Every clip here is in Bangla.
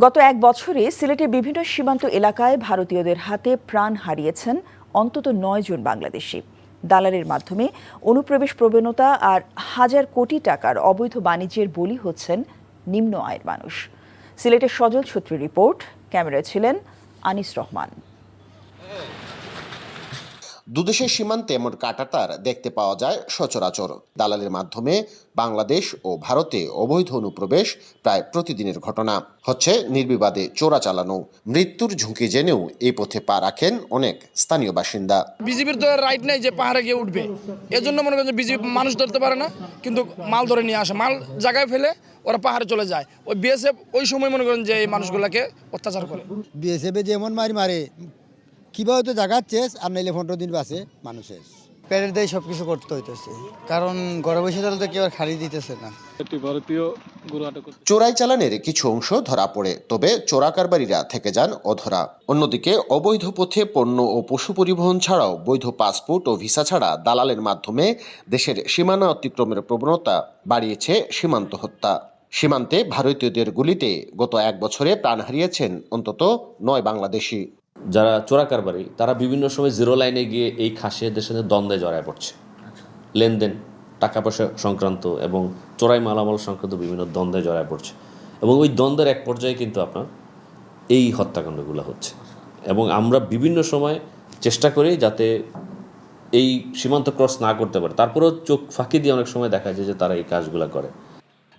গত এক বছরে সিলেটের বিভিন্ন সীমান্ত এলাকায় ভারতীয়দের হাতে প্রাণ হারিয়েছেন অন্তত ৯ জন বাংলাদেশি। দালালের মাধ্যমে অনুপ্রবেশ প্রবণতা আর হাজার কোটি টাকার অবৈধ বাণিজ্যের বলি হচ্ছেন নিম্ন আয়ের মানুষ। সিলেটের সজল ছত্রীর রিপোর্ট, ক্যামেরায় ছিলেন আনিস রহমান। দুদেশের সীমান্তে এমন কাঁটাতার দেখতে পাওয়া যায় সচরাচর। দালালের মাধ্যমে বাংলাদেশ ও ভারতে অবৈধ অনুপ্রবেশ প্রায় প্রতিদিনের ঘটনা। হচ্ছে নির্বিবাদে চোরা চালানো। মৃত্যুর ঝুঁকি জেনেও এই পথে পা রাখেন অনেক স্থানীয় বাসিন্দা। বিজেপির তো রাইট নাই যে পাহাড়ে গিয়ে উঠবে, এজন্য মনে করেন যে বিজেপি মানুষ ধরতে পারে না, কিন্তু মাল ধরে নিয়ে আসে, মাল জায়গায় ফেলে ওরা পাহাড়ে চলে যায়। ওই বিএসএফ ওই সময় মনে করেন যে এই মানুষগুলোকে অত্যাচার করে। বিএসএফ যেমন মারে কিভাবে তো জাগাচ্ছে, আর নাইলে 15 দিন বাসে মানুষের পেটের দিয়ে সবকিছু করতে হইতেছে, কারণ ঘরে বসে তাহলে তো কেউ আর খালি দিতেছে না। চোরাই চালানের কিছু অংশ ধরা পড়ে, তবে চোরা কারবারিরা থেকে যান অধরা। অন্যদিকে অবৈধ পথে পণ্য ও পশু পরিবহন ছাড়াও বৈধ পাসপোর্ট ও ভিসা ছাড়া দালালের মাধ্যমে দেশের সীমানা অতিক্রমের প্রবণতা বাড়িয়েছে সীমান্ত হত্যা। সীমান্তে ভারতীয়দের গুলিতে গত এক বছরে প্রাণ হারিয়েছেন অন্তত 9 বাংলাদেশি। যারা চোরা কারবারি তারা বিভিন্ন সময় জিরো লাইনে গিয়ে এই খাসিয়াদের সাথে দ্বন্দ্বে জড়ায় পড়ছে। লেনদেন, টাকা পয়সা সংক্রান্ত এবং চোরাই মালামাল সংক্রান্ত বিভিন্ন দ্বন্দ্বে জড়ায় পড়ছে, এবং ওই দ্বন্দ্বের এক পর্যায়ে কিন্তু আপনার এই হত্যাকাণ্ডগুলো হচ্ছে। এবং আমরা বিভিন্ন সময় চেষ্টা করি যাতে এই সীমান্ত ক্রস না করতে পারে, তারপরেও চোখ ফাঁকি দিয়ে অনেক সময় দেখা যায় যে তারা এই কাজগুলো করে।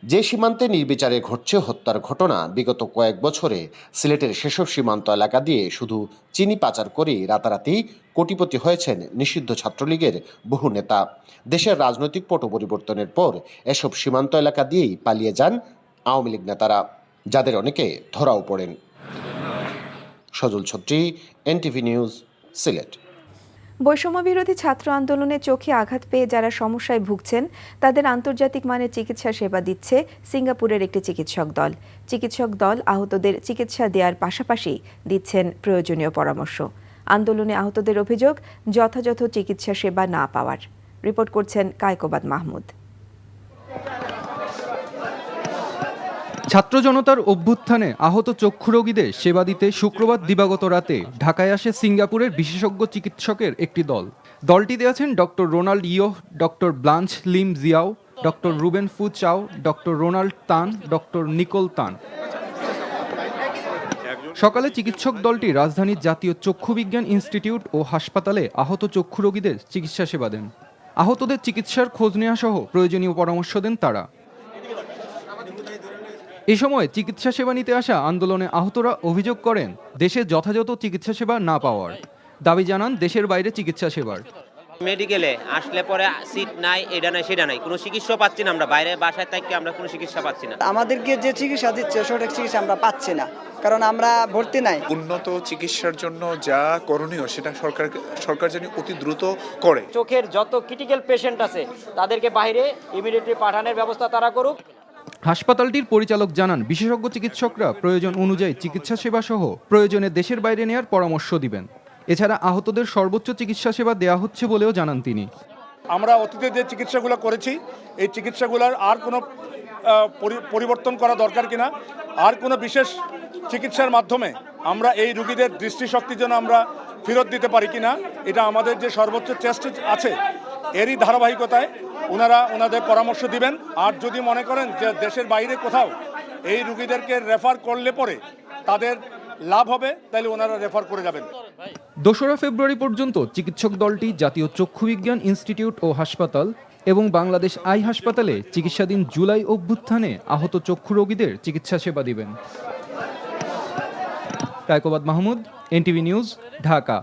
যে সীমান্তে নির্বিচারে ঘটছে হত্যার ঘটনা, বিগত কয়েক বছরে সিলেটের সেসব সীমান্ত এলাকা দিয়ে শুধু চিনি পাচার করে রাতারাতি কোটিপতি হয়েছেন নিষিদ্ধ ছাত্রলীগের বহু নেতা। দেশের রাজনৈতিক পট পরিবর্তনের পর এসব সীমান্ত এলাকা দিয়েই পালিয়ে যান আওয়ামী লীগ নেতারা, যাদের অনেকে ধরাও পড়েন। সজল ছত্রী, এনটিভি নিউজ, সিলেট। বৈষম্যবিরোধী ছাত্র আন্দোলনে চোখে আঘাত পেয়ে যারা সমস্যায় ভুগছেন তাদের আন্তর্জাতিক মানের চিকিৎসা সেবা দিচ্ছে সিঙ্গাপুরের একটি চিকিৎসক দল আহতদের চিকিৎসা দেওয়ার পাশাপাশি দিচ্ছেন প্রয়োজনীয় পরামর্শ। আন্দোলনে আহতদের অভিযোগ যথাযথ চিকিৎসা সেবা না পাওয়ার। রিপোর্ট করছেন কায়কোবাদ মাহমুদ। ছাত্র জনতার অভ্যুত্থানে আহত চক্ষু রোগীদের সেবা দিতে শুক্রবার দিবাগত রাতে ঢাকায় আসে সিঙ্গাপুরের বিশেষজ্ঞ চিকিৎসকের একটি দল। দলটিতে আছেন doctor Ronald Yeo, doctor Blanche Lim Jiao, doctor Ruben Fu Chao, doctor Ronald Tan, doctor Nicole Tan. সকালে চিকিৎসক দলটি রাজধানীর জাতীয় চক্ষু বিজ্ঞান ইনস্টিটিউট ও হাসপাতালে আহত চক্ষু রোগীদের চিকিৎসা সেবা দেন। আহতদের চিকিৎসার খোঁজ নেওয়া সহ প্রয়োজনীয় পরামর্শ দেন তারা। এ সময় চিকিৎসা সেবা নিতে আসা আন্দোলনে আহতরা অভিযোগ করেন দেশে যথাযথ চিকিৎসা সেবা না পাওয়ার। দাবি জানান দেশের বাইরে চিকিৎসা সেবার। মেডিকেলে আসলে পরে সিট নাই, এটা নাই সেটা নাই, কোনো চিকিৎসা পাচ্ছি না। আমরা বাইরে বাসায় থাকি আমরা কোনো চিকিৎসা পাচ্ছি না। আমাদেরকে যে চিকিৎসা দিচ্ছে সঠিক চিকিৎসা আমরা পাচ্ছি না, কারণ আমরা ভর্তি নাই। উন্নত চিকিৎসার জন্য যা করণীয় সেটা সরকার যেন অতি দ্রুত করে। চোখের যত ক্রিটিক্যাল পেশেন্ট আছে তাদেরকে বাইরে ইমিডিয়েটলি পাঠানোর ব্যবস্থা তারা করুক। হাসপাতালটির পরিচালক জানান বিশেষজ্ঞ চিকিৎসকরা প্রয়োজন অনুযায়ী চিকিৎসা সেবা সহ প্রয়োজনে দেশের বাইরে নেয়ার পরামর্শ দিবেন। এছাড়া আহতদের সর্বোচ্চ চিকিৎসা সেবা দেওয়া হচ্ছে বলেও জানান তিনি। আমরা অতীতে যে চিকিৎসাগুলো করেছি এই চিকিৎসাগুলোর আর কোনো পরিবর্তন করা দরকার কিনা, আর কোনো বিশেষ চিকিৎসার মাধ্যমে আমরা এই রোগীদের দৃষ্টিশক্তি যেন আমরা ফেরত দিতে পারি কিনা, এটা আমাদের যে সর্বোচ্চ চেষ্টা আছে এরই ধারাবাহিকতায় ওনাদের পরামর্শ দিবেন। আর যদি মনে করেন যে দেশের বাইরে কোথাও এই রোগীদেরকে রেফার করলে পরে তাদের লাভ হবে, তাহলে ওনারা রেফার করে যাবেন। 2 ফেব্রুয়ারি পর্যন্ত চিকিৎসক দলটি জাতীয় চক্ষু বিজ্ঞান ইনস্টিটিউট ও হাসপাতাল এবং বাংলাদেশ আই হাসপাতালে চিকিৎসাধীন জুলাই অভ্যুত্থানে আহত চক্ষু রোগীদের চিকিৎসা সেবা দিবেন। Kaykobad Mahmud, NTV news, Dhaka.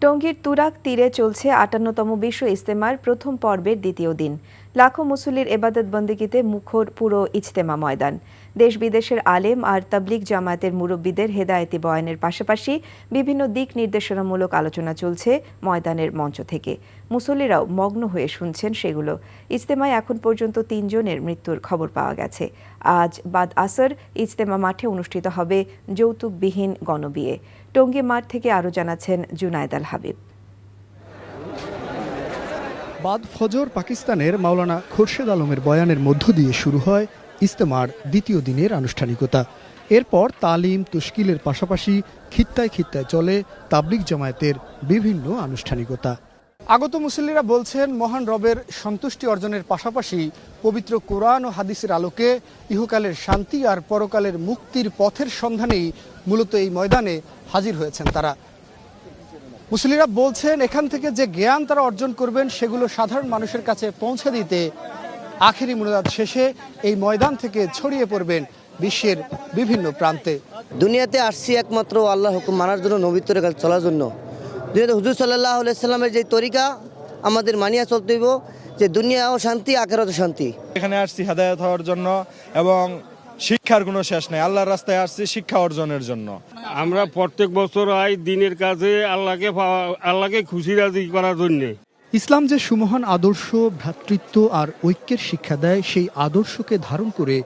টঙ্গীর তুরাগ তীরে চলছে 58তম বিশ্ব ইজতেমার প্রথম পর্বের দ্বিতীয় দিন। লাখো মুসল্লির এবাদত বন্দেগিতে মুখর পুরো ইজতেমা ময়দান। দেশ বিদেশের আলেম আর তাবলিগ জামায়াতের মুরব্বীদের হেদায়েতি বয়ানের পাশাপাশি বিভিন্ন দিক নির্দেশনামূলক আলোচনা চলছে ময়দানের মঞ্চ থেকে। মুসল্লিরাও মগ্ন হয়ে শুনছেন সেগুলো। ইজতেমায় এখন পর্যন্ত 3 জনের মৃত্যুর খবর পাওয়া গেছে। আজ বাদ আসর ইজতেমা মাঠে অনুষ্ঠিত হবে যৌতুকবিহীন গণবিয়ে। টঙ্গী মাঠ থেকে আরও জানাচ্ছেন জুনায়েদ আল হাবিব। বাদ ফজর পাকিস্তানের মাওলানা খোরশেদ আলমের বয়ানের মধ্য দিয়ে শুরু হয় ইজতেমার দ্বিতীয় দিনের আনুষ্ঠানিকতা। এরপর তালিম তুশকিলের পাশাপাশি খিত্তায় খিত্তায় চলে তাবলিগ জামায়াতের বিভিন্ন আনুষ্ঠানিকতা। আগত মুসল্লিরা বলছেন, মহান রবের সন্তুষ্টি অর্জনের পাশাপাশি পবিত্র কোরআন ও হাদিসের আলোকে ইহকালের শান্তি আর পরকালের মুক্তির পথের সন্ধানেই মূলত এই ময়দানে হাজির হয়েছেন তারা। মুসল্লিরা বলছেন, এখান থেকে যে জ্ঞান তারা অর্জন করবেন সেগুলো সাধারণ মানুষের কাছে পৌঁছে দিতে আখেরি মুনাজাত শেষে এই ময়দান থেকে ছড়িয়ে পড়বেন বিশ্বের বিভিন্ন প্রান্তে। দুনিয়াতে আসছি একমাত্র আল্লাহ হুকুম মানার জন্য, নবীর তরিকা চলার জন্য। দুনিয়াতে হুজুর সাল্লাল্লাহু আলাইহি সাল্লামের যে তরিকা আমাদের মানিয়া চলতে হইব, যে দুনিয়াও শান্তি আখিরাতেও শান্তি। এখানে আসছি হেদায়েত হওয়ার জন্য এবং শিক্ষার কোনো শেষ নেই। আল্লাহর রাস্তায় আসছি শিক্ষা অর্জনের জন্য। আমরা প্রত্যেক বছর আই দিনের কাজে আল্লাহকে খুশি রাজি করার জন্য। ইসলাম যে সুমহান আদর্শ, ভ্রাতৃত্ব আর ঐক্যের শিক্ষা দেয়, সেই আদর্শকে ধারণ করে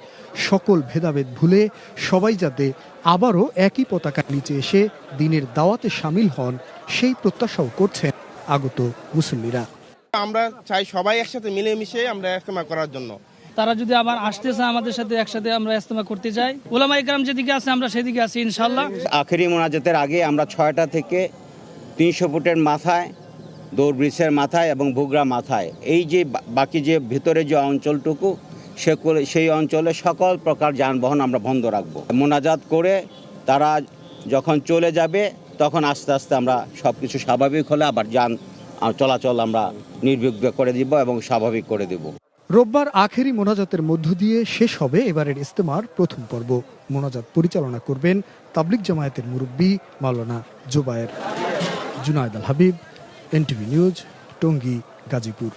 সকল ভেদাভেদ ভুলে সবাই যাতে আবারও একই পতাকার নিচে এসে দিনের দাওয়াতে সামিল হন, সেই প্রত্যাশাও করছেন আগত মুসল্লিরা। আমরা চাই সবাই একসাথে মিলেমিশে আমরা ইজতেমা করার জন্য। তারা যদি আবার আসতে চায় আমাদের সাথে একসাথে আমরা ইজতেমা করতে যাই, উলামায়ে কেরাম যেদিকে আছে আমরা সেদিকে আছি ইনশাআল্লাহ। আখেরি মোনাজাতের আগে আমরা 6টা থেকে 300 ফুটের মাথায়, দৌড় ব্রিজের মাথায় এবং ভুগরা মাথায়, এই যে বাকি যে ভিতরে যে অঞ্চলটুকু, সেই অঞ্চলে সকল প্রকার যানবাহন আমরা বন্ধ রাখবো। মোনাজাত করে তারা যখন চলে যাবে তখন আস্তে আস্তে আমরা সব কিছু স্বাভাবিক হলে আবার যান চলাচল আমরা নির্বিঘ্ন করে দিব এবং স্বাভাবিক করে দেব। রোববার আখেরি মোনাজাতের মধ্য দিয়ে শেষ হবে এবারের ইজতেমার প্রথম পর্ব। মোনাজাত পরিচালনা করবেন তাবলিগ জামায়াতের মুরব্বী মাওলানা জুবায়ের। জুনায়েদ আল হাবিব, এনটিভি নিউজ, টঙ্গী, গাজীপুর।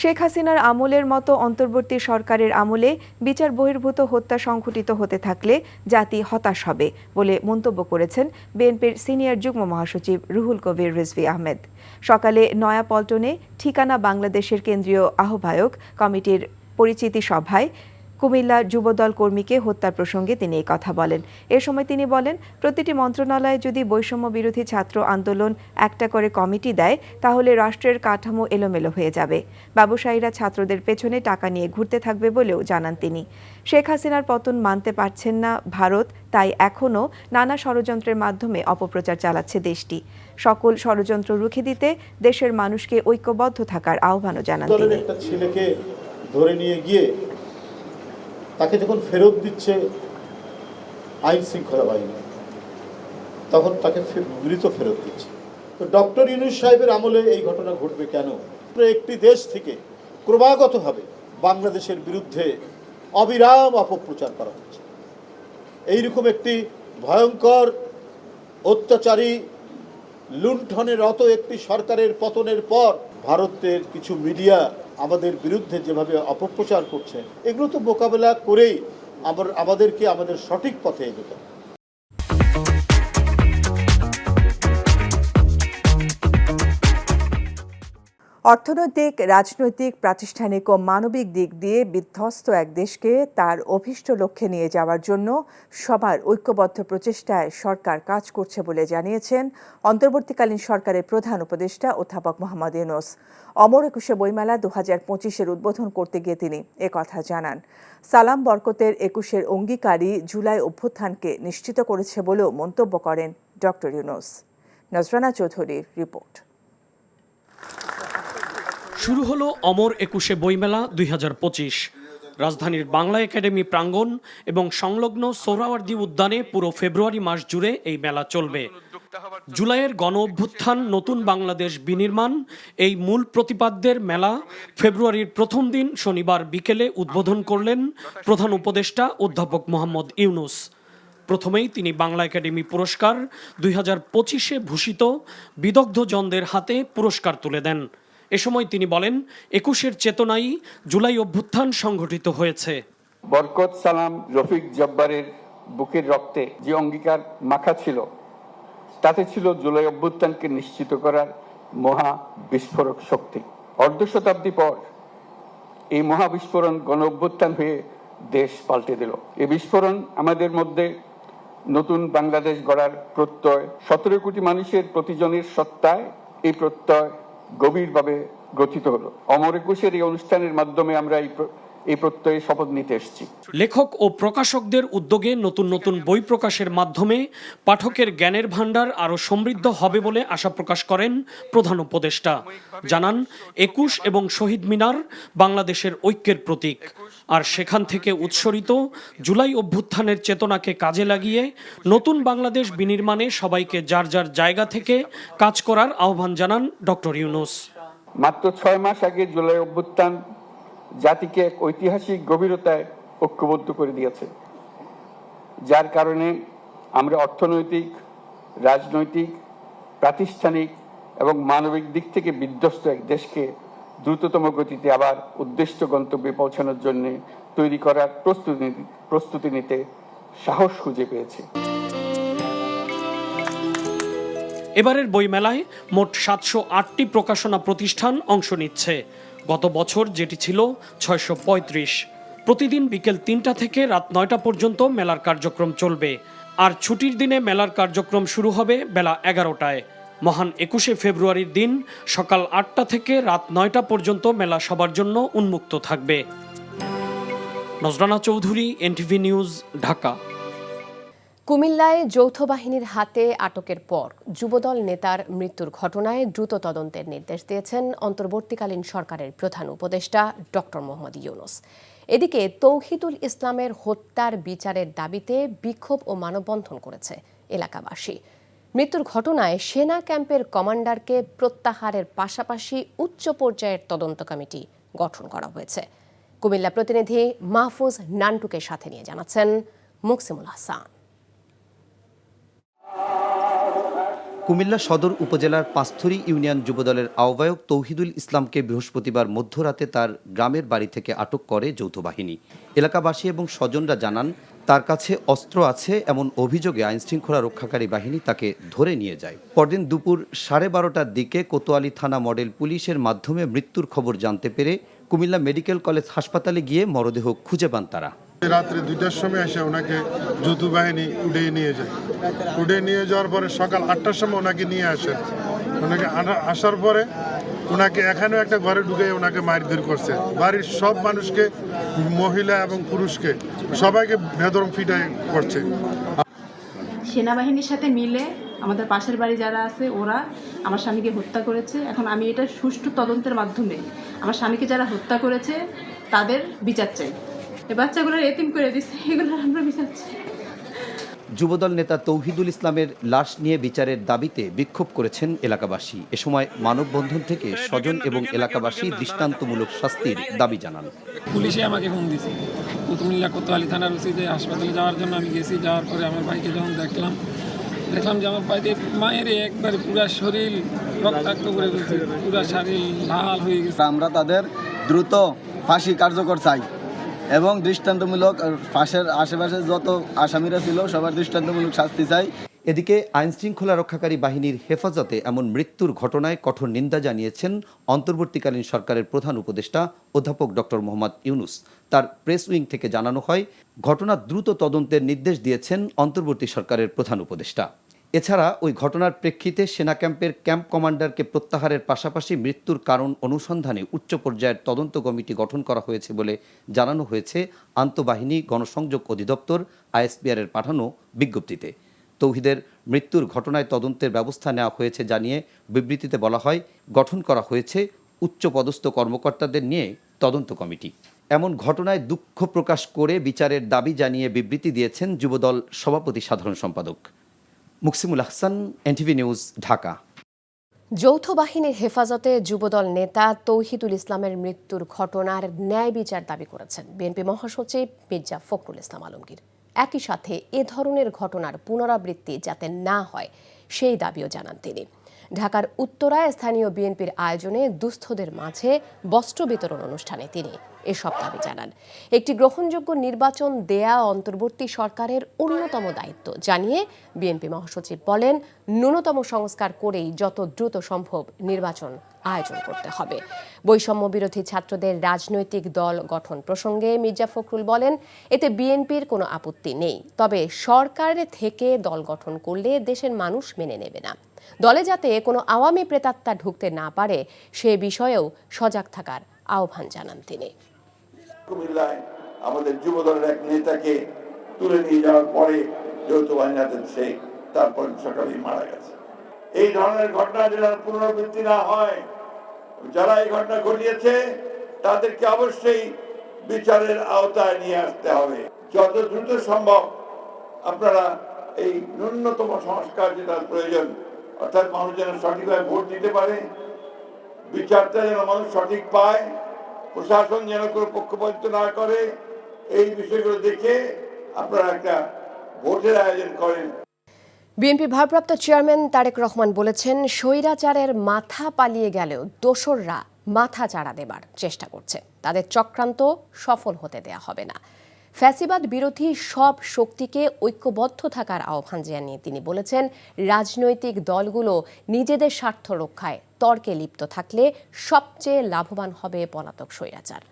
শেখ হাসিনার আমলের মতো অন্তর্বর্তী সরকারের আমলে বিচার বহির্ভূত হত্যা সংঘটিত হতে থাকলে জাতি হতাশ হবে বলে মন্তব্য করেছেন বিএনপির সিনিয়র যুগ্ম মহাসচিব রুহুল কবির রিজভী আহমেদ। সকালে নয়াপল্টনে ঠিকানা বাংলাদেশের কেন্দ্রীয় আহ্বায়ক কমিটির পরিচিতি সভায় কুমিল্লা যুবদল কর্মীকে হত্যার প্রসঙ্গে তিনি এই কথা বলেন। এ সময় তিনি বলেন, প্রতিটি মন্ত্রণালয়ে যদি বৈষম্য বিরোধী ছাত্র আন্দোলন একটা করে কমিটি দেয় তাহলে রাষ্ট্রের কাঠামো এলোমেলো হয়ে যাবে। ব্যবসায়ীরা ছাত্রদের পেছনে টাকা নিয়ে ঘুরতে থাকবে বলেও জানান তিনি। শেখ হাসিনার পতন মানতে পারছেন না ভারত, তাই এখনও নানা ষড়যন্ত্রের মাধ্যমে অপপ্রচার চালাচ্ছে দেশটি। সকল ষড়যন্ত্র রুখে দিতে দেশের মানুষকে ঐক্যবদ্ধ থাকার আহ্বানও জানান তিনি। একটা ছেলেকে ধরে নিয়ে গিয়ে তাকে যখন ফেরত দিচ্ছে আইন শৃঙ্খলা বাহিনী, তখন তাকে মৃত ফেরত দিচ্ছে। তো ডক্টর ইউনূস সাহেবের আমলে এই ঘটনা ঘটবে কেন? একটি দেশ থেকে ক্রমাগতভাবে বাংলাদেশের বিরুদ্ধে অবিরাম অপপ্রচার করা হচ্ছে। এইরকম একটি ভয়ঙ্কর অত্যাচারী লুণ্ঠনের রত একটি সরকারের পতনের পর ভারতের কিছু মিডিয়া আমাদের বিরুদ্ধে যেভাবে অপপ্রচার করছে, এগুলো তো মোকাবেলা করেই আমাদেরকে আমাদের সঠিক পথে এগোতে হবে। অর্থনৈতিক, রাজনৈতিক, প্রাতিষ্ঠানিক ও মানবিক দিক দিয়ে বিধ্বস্ত এক দেশকে তার অভীষ্ট লক্ষ্যে নিয়ে যাওয়ার জন্য সবার ঐক্যবদ্ধ প্রচেষ্টায় সরকার কাজ করছে বলে জানিয়েছেন অন্তর্বর্তীকালীন সরকারের প্রধান উপদেষ্টা অধ্যাপক মোহাম্মদ ইউনূস। অমর একুশে বইমেলা 2025-এর উদ্বোধন করতে গিয়ে তিনি একথা জানান। সালাম বরকতের 21-এর অঙ্গীকারই জুলাই অভ্যুত্থানকে নিশ্চিত করেছে বলেও মন্তব্য করেন ডক্টর ইউনূস। নজরানা চৌধুরীর রিপোর্ট। শুরু হলো অমর একুশে বইমেলা 2025। রাজধানীর বাংলা একাডেমি প্রাঙ্গণ এবং সংলগ্ন সোহরাওয়ার্দী উদ্যানে পুরো ফেব্রুয়ারি মাস জুড়ে এই মেলা চলবে। জুলাইয়ের গণ অভ্যুত্থান, নতুন বাংলাদেশ বিনির্মাণ, এই মূল প্রতিপাদ্যের মেলা ফেব্রুয়ারির প্রথম দিন শনিবার বিকেলে উদ্বোধন করলেন প্রধান উপদেষ্টা অধ্যাপক মোহাম্মদ ইউনূস। প্রথমেই তিনি বাংলা একাডেমি পুরস্কার 2025-এ ভূষিত বিদগ্ধজনদের হাতে পুরস্কার তুলে দেন। এ সময় তিনি বলেন, 21-এর চেতনাই জুলাই অভ্যুত্থান সংঘটিত হয়েছে। বরকত, সালাম, রফিক, জব্বারের বুকের রক্তে যে অঙ্গীকার মাখা ছিল, তাতে ছিল জুলাই অভ্যুত্থানকে নিশ্চিত করার মহা বিস্ফোরক শক্তি। অর্ধ শতাব্দী পর এই মহা বিস্ফোরণ গণ অভ্যুত্থান হয়ে দেশ পাল্টে দিল। এই বিস্ফোরণ আমাদের মধ্যে নতুন বাংলাদেশ গড়ার প্রত্যয়, 17 কোটি মানুষের প্রতিজনের সত্তায় এই প্রত্যয় গভীরভাবে গঠিত হলো। অমর একুশের এই অনুষ্ঠানের মাধ্যমে আমরা এই প্রত্যয়ে শপথ নিতে এসেছি। লেখক ও প্রকাশকদের উদ্যোগে নতুন নতুন বই প্রকাশের মাধ্যমে পাঠকের জ্ঞানের ভাণ্ডার আরও সমৃদ্ধ হবে বলে আশা প্রকাশ করেন প্রধান উপদেষ্টা। জানান ২১ এবং শহীদ মিনার বাংলাদেশের ঐক্যের প্রতীক, আর সেখান থেকে উৎসরিত জুলাই অভ্যুত্থানের চেতনাকে কাজে লাগিয়ে নতুন বাংলাদেশ বিনির্মাণে সবাইকে যার যার জায়গা থেকে কাজ করার আহ্বান জানান ডক্টর ইউনূস। মাত্র ৬ মাস আগে জুলাই অভ্যুত্থান জাতিকে এক ঐতিহাসিক গভীরতায় ঐক্যবদ্ধ করে দিয়েছে, যার কারণে আমরা অর্থনৈতিক, রাজনৈতিক, প্রাতিষ্ঠানিক এবং মানবিক দিক থেকে বিধ্বস্ত এক দেশকে দ্রুততম গতিতে আবার উদ্দিষ্ট গন্তব্যে পৌঁছানোর জন্য তৈরি করার প্রস্তুতি নিতে সাহস খুঁজে পেয়েছে। এবারের বইমেলায় মোট ৭০৮টি প্রকাশনা প্রতিষ্ঠান অংশ নিচ্ছে। গত বছর যেটি ছিল ৬৩৫। প্রতিদিন বিকেল ৩টা থেকে রাত ৯টা পর্যন্ত মেলার কার্যক্রম চলবে, আর ছুটির দিনে মেলার কার্যক্রম শুরু হবে বেলা ১১টায়। মহান ২১শে ফেব্রুয়ারির দিন সকাল ৮টা থেকে রাত ৯টা পর্যন্ত মেলা সবার জন্য উন্মুক্ত থাকবে। নজরানা চৌধুরী, এনটিভি নিউজ, ঢাকা। কুমিল্লায় যৌথ বাহিনীর হাতে আটকের পর যুবদল নেতার মৃত্যুর ঘটনায় দ্রুত তদন্তের নির্দেশ দিয়েছেন অন্তর্বর্তীকালীন সরকারের প্রধান উপদেষ্টা ডক্টর মোহাম্মদ ইউনূস। এদিকে তৌহিদুল ইসলামের হত্যার বিচারের দাবিতে বিক্ষোভ ও মানববন্ধন করেছে এলাকাবাসী। মৃত্যুর ঘটনায় সেনা ক্যাম্পের কমান্ডারকে প্রত্যাহারের পাশাপাশি উচ্চ পর্যায়ের তদন্ত কমিটি গঠন করা হয়েছে। কুমিল্লা প্রতিনিধি মাহফুজ নান্টুকে সাথে নিয়ে জানাচ্ছেন মুকসিমুল হাসান। কুমিল্লা সদর উপজেলার পাঁচথরি ইউনিয়ন যুবদলের আহ্বায়ক তৌহিদুল ইসলামকে বৃহস্পতিবার মধ্যরাতে তার গ্রামের বাড়ি থেকে আটক করে যৌথ বাহিনী। এলাকাবাসী এবং স্বজনরা জানান, তার কাছে অস্ত্র আছে এমন অভিযোগে আইনশৃঙ্খলা রক্ষাকারী বাহিনী তাকে ধরে নিয়ে যায়। পরদিন দুপুর 12:30টার দিকে কোতোয়ালি থানা মডেল পুলিশের মাধ্যমে মৃত্যুর খবর জানতে পেরে কুমিল্লা মেডিকেল কলেজ হাসপাতালে গিয়ে মরদেহ খুঁজে পান তারা। রাত্রে 2টার সময় এসে ওনাকে যৌথ বাহিনী উড়িয়ে নিয়ে যায়। উড়িয়ে নিয়ে যাওয়ার পরে সকাল 8টার সময় ওনাকে নিয়ে আসেন। ওনাকে আসার পরে ওনাকে এখানেও একটা ঘরে ঢুকে ওনাকে মারধর করছে। বাড়ির সব মানুষকে, মহিলা এবং পুরুষকে সবাইকে বেদরম পিটাই করছে। সেনাবাহিনীর সাথে মিলে আমাদের পাশের বাড়ি যারা আছে ওরা আমার স্বামীকে হত্যা করেছে। এখন আমি এটা সুষ্ঠু তদন্তের মাধ্যমে আমার স্বামীকে যারা হত্যা করেছে তাদের বিচার চাই। এই বাচ্চাগুলোর এতিম করে দিচ্ছে, এগুলোর আমরা বিচার চাই। যুবদল নেতা তৌহিদুল ইসলামের লাশ নিয়ে বিচারের দাবিতে বিক্ষোভ করেছেন এলাকাবাসী। এ সময় মানববন্ধন থেকে স্বজন এবং এলাকাবাসী দৃষ্টান্তমূলক শাস্তির দাবি জানান। পুলিশে আমাকে ফোন দিয়েছে কুমিল্লা কোতোয়ালি থানার ওসিতে হাসপাতালে যাওয়ার জন্য। আমি গেছি, যাওয়ার পরে আমার ভাইকে যখন দেখলাম যে আমার ভাইকে মায়ের একবারে পুরা শরীর রক্তাক্ত করে ফেলছে, পুরা শরীর লাল হয়ে গেছে। আমরা তাদের দ্রুত ফাঁসি কার্যকর চাই এবং দৃষ্টান্তমূলক ফাঁসের আশেপাশে যত আসামিরা ছিল সবার দৃষ্টান্তমূলক শাস্তি চাই। এদিকে আইনশৃঙ্খলা রক্ষাকারী বাহিনীর হেফাজতে এমন মৃত্যুর ঘটনায় কঠোর নিন্দা জানিয়েছেন অন্তর্বর্তীকালীন সরকারের প্রধান উপদেষ্টা অধ্যাপক ডক্টর মোহাম্মদ ইউনূস। তার প্রেস উইং থেকে জানানো হয়, ঘটনার দ্রুত তদন্তের নির্দেশ দিয়েছেন অন্তর্বর্তী সরকারের প্রধান উপদেষ্টা। এছাড়া ওই ঘটনার প্রেক্ষিতে সেনা ক্যাম্পের ক্যাম্প কমান্ডারকে প্রত্যাহারের পাশাপাশি মৃত্যুর কারণ অনুসন্ধানে উচ্চ পর্যায়ের তদন্ত কমিটি গঠন করা হয়েছে বলে জানানো হয়েছে আন্তঃবাহিনী গণসংযোগ অধিদপ্তর আইএসপিআর-এর পাঠানো বিজ্ঞপ্তিতে। তৌহিদের মৃত্যুর ঘটনায় তদন্তের ব্যবস্থা নেওয়া হয়েছে জানিয়ে বিবৃতিতে বলা হয়, গঠন করা হয়েছে উচ্চপদস্থ কর্মকর্তাদের নিয়ে তদন্ত কমিটি। এমন ঘটনায় দুঃখ প্রকাশ করে বিচারের দাবি জানিয়ে বিবৃতি দিয়েছেন যুবদল সভাপতি সাধারণ সম্পাদক মুকসিমুল হাসান, এনটিভি নিউজ, ঢাকা। যৌথ বাহিনীর হেফাজতে যুবদল নেতা তৌহিদুল ইসলামের মৃত্যুর ঘটনার ন্যায় বিচার দাবি করেছেন বিএনপি মহাসচিব মির্জা ফখরুল ইসলাম আলমগীর। একই সাথে এ ধরনের ঘটনার পুনরাবৃত্তি যাতে না হয় সেই দাবিও জানান তিনি। ঢাকার উত্তরায় স্থানীয় বিএনপির আয়োজনে দুস্থদের মাঝে বস্ত্র বিতরণ অনুষ্ঠানে তিনি এসব দাবি জানান। একটি গ্রহণযোগ্য নির্বাচন দেয়া অন্তর্বর্তী সরকারের অন্যতম দায়িত্ব জানিয়ে বিএনপি মহাসচিব বলেন, ন্যূনতম সংস্কার করেই যত দ্রুত সম্ভব নির্বাচন আয়োজন করতে হবে। বৈষম্য বিরোধী ছাত্রদের রাজনৈতিক দল গঠন প্রসঙ্গে মির্জা ফখরুল বলেন, এতে বিএনপির কোনো আপত্তি নেই, তবে সরকার থেকে দল গঠন করলে দেশের মানুষ মেনে নেবে না। দলে যাতে কোনো আওয়ামী প্রেতাত্মা ঢুকতে না পারে সে বিষয়েও সজাগ থাকার আহ্বান জানান তিনি। কুমিল্লায় আমাদের যুব দলের এক নেতাকে তুলে নিয়ে যাওয়ার পরে যৌথ বাহিনী হাতে সে তারপর সকালেই মারা গেছে। এই ধরনের ঘটনা যেন পুনরাবৃত্তি না হয়, যারা এই ঘটনা ঘটিয়েছে তাদেরকে অবশ্যই বিচারের আওতায় নিয়ে আসতে হবে। যত দ্রুত সম্ভব আপনারা এই ন্যূনতম সংস্কার যেটা প্রয়োজন, অর্থাৎ মানুষ যেন সঠিকভাবে ভোট দিতে পারে, বিচারটা যেন মানুষ সঠিক পায়, প্রশাসন যেন কোনো পক্ষপাতিত্ব না করে, এই বিষয়গুলো দেখে আপনারা একটা ভোটের আয়োজন করেন। বিএনপির ভারপ্রাপ্ত চেয়ারম্যান তারেক রহমান বলেছেন, স্বৈরাচারের মাথা পালিয়ে গেলেও দোসররা মাথা চাড়া দেবার চেষ্টা করছে, তাদের চক্রান্ত সফল হতে দেয়া হবে না। ফ্যাসিবাদ বিরোধী সব শক্তিকে ঐক্যবদ্ধ থাকার আহ্বান জানিয়ে তিনি বলেছেন, রাজনৈতিক দলগুলো নিজেদের স্বার্থ রক্ষায় তর্কে লিপ্ত থাকলে সবচেয়ে লাভবান হবে পলাতক স্বৈরাচার।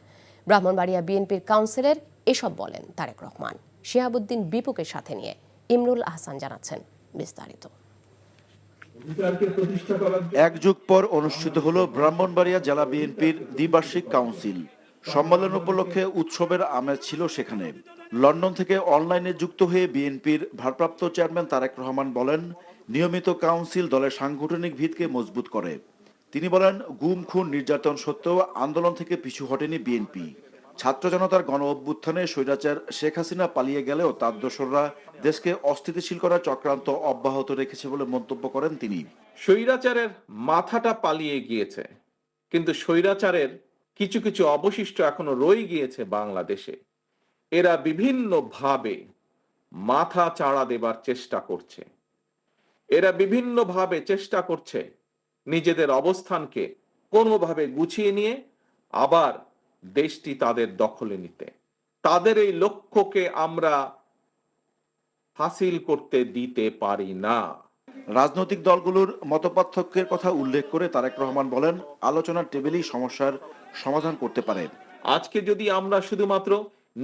ব্রাহ্মণবাড়িয়া বিএনপির কাউন্সিলর এসব বলেন তারেক রহমান। শিহাবুদ্দিন বিপুকে সাথে নিয়ে ইমরুল আহসান জানাচ্ছেন বিস্তারিত। এক যুগ পর অনুষ্ঠিত হলো ব্রাহ্মণবাড়িয়া জেলা বিএনপির দ্বিবার্ষিক কাউন্সিল। সম্মেলন উপলক্ষে উৎসবের আমেজ ছিল সেখানে। লন্ডন থেকে অনলাইনে যুক্ত হয়ে বিএনপির ভারপ্রাপ্ত চেয়ারম্যান তারেক রহমান বলেন, নিয়মিত কাউন্সিল দলের সাংগঠনিক ভিতকে মজবুত করে। তিনি বলেন, গুম খুন নির্যাতন সত্ত্বেও আন্দোলন থেকে পিছু হটেনি বিএনপি। ছাত্র জনতার গণ অভ্যুত্থানে স্বৈরাচার শেখ হাসিনা পালিয়ে গেলেও তার দোসররা দেশকে অস্থিতিশীল করার চক্রান্ত অব্যাহত রেখেছে বলে মন্তব্য করেন তিনি। স্বৈরাচারের মাথাটা পালিয়ে গিয়েছে, কিন্তু স্বৈরাচারের কিছু কিছু অবশিষ্ট এখনো রয়ে গিয়েছে বাংলাদেশে। এরা বিভিন্নভাবে মাথা চাড়া দেবার চেষ্টা করছে। এরা বিভিন্নভাবে চেষ্টা করছে নিজেদের অবস্থানকে কোনোভাবে গুছিয়ে নিয়ে আবার দেশটি তাদের দখলে নিতে। তাদের এই লক্ষ্যকে আমরা হাসিল করতে দিতে পারি না। রাজনৈতিক দলগুলোর মতপার্থক্যের কথা উল্লেখ করে তারেক রহমান বলেন, আলোচনার টেবিলেই সমস্যার সমাধান করতে পারে। আজকে যদি আমরা শুধুমাত্র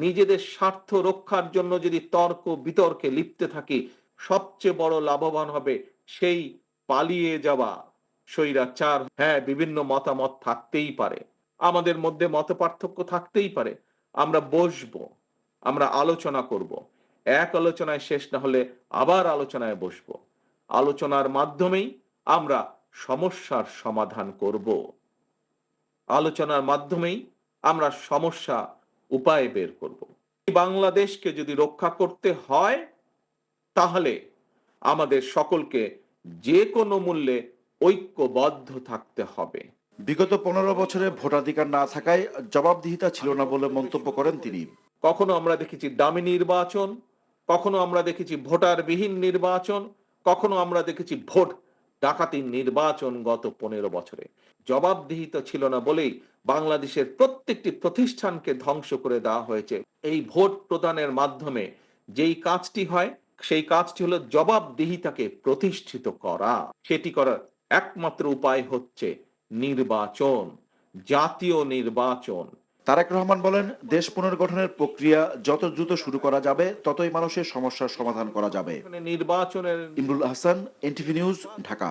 নিজেদের স্বার্থ রক্ষার জন্য যদি তর্ক বিতর্কে লিপ্ত থাকি, সবচেয়ে বড় লাভবান হবে সেই পালিয়ে যাওয়া স্বৈরাচার। হ্যাঁ, বিভিন্ন মতামত থাকতেই পারে, আমাদের মধ্যে মতপার্থক্য থাকতেই পারে। আমরা বসবো, আমরা আলোচনা করব। এক আলোচনায় শেষ না হলে আবার আলোচনায় বসবো। আলোচনার মাধ্যমেই আমরা সমস্যার সমাধান করব। আলোচনার মাধ্যমেই আমরা সমস্যা উপায় বের করব। বাংলাদেশকে যদি রক্ষা করতে হয় তাহলে আমাদের সকলকে যে কোনো মূল্যে ঐক্যবদ্ধ থাকতে হবে। বিগত 15 বছরে ভোটাধিকার না থাকায় জবাবদিহিতা ছিল না বলে মন্তব্য করেন তিনি। কখনো আমরা দেখেছি দামি নির্বাচন, কখনো আমরা দেখেছি ভোটারবিহীন নির্বাচন, কখনো আমরা দেখেছি ভোট ডাকাতির নির্বাচন। গত 15 বছরে জবাবদিহিতা ছিল না বলেই বাংলাদেশের প্রত্যেকটি প্রতিষ্ঠানকে ধ্বংস করে দেওয়া হয়েছে। এই ভোট প্রদানের মাধ্যমে যেই কাজটি হয় সেই কাজটি হলো জবাবদিহিতাকে প্রতিষ্ঠিত করা। সেটি করার একমাত্র উপায় হচ্ছে নির্বাচন, জাতীয় নির্বাচন। তারেক রহমান বলেন, দেশ পুনর্গঠনের প্রক্রিয়া যত দ্রুত শুরু করা যাবে ততই মানুষের সমস্যার সমাধান করা যাবে। নির্বাচনের ইমরুল আহসান, এনটিভি নিউজ, ঢাকা।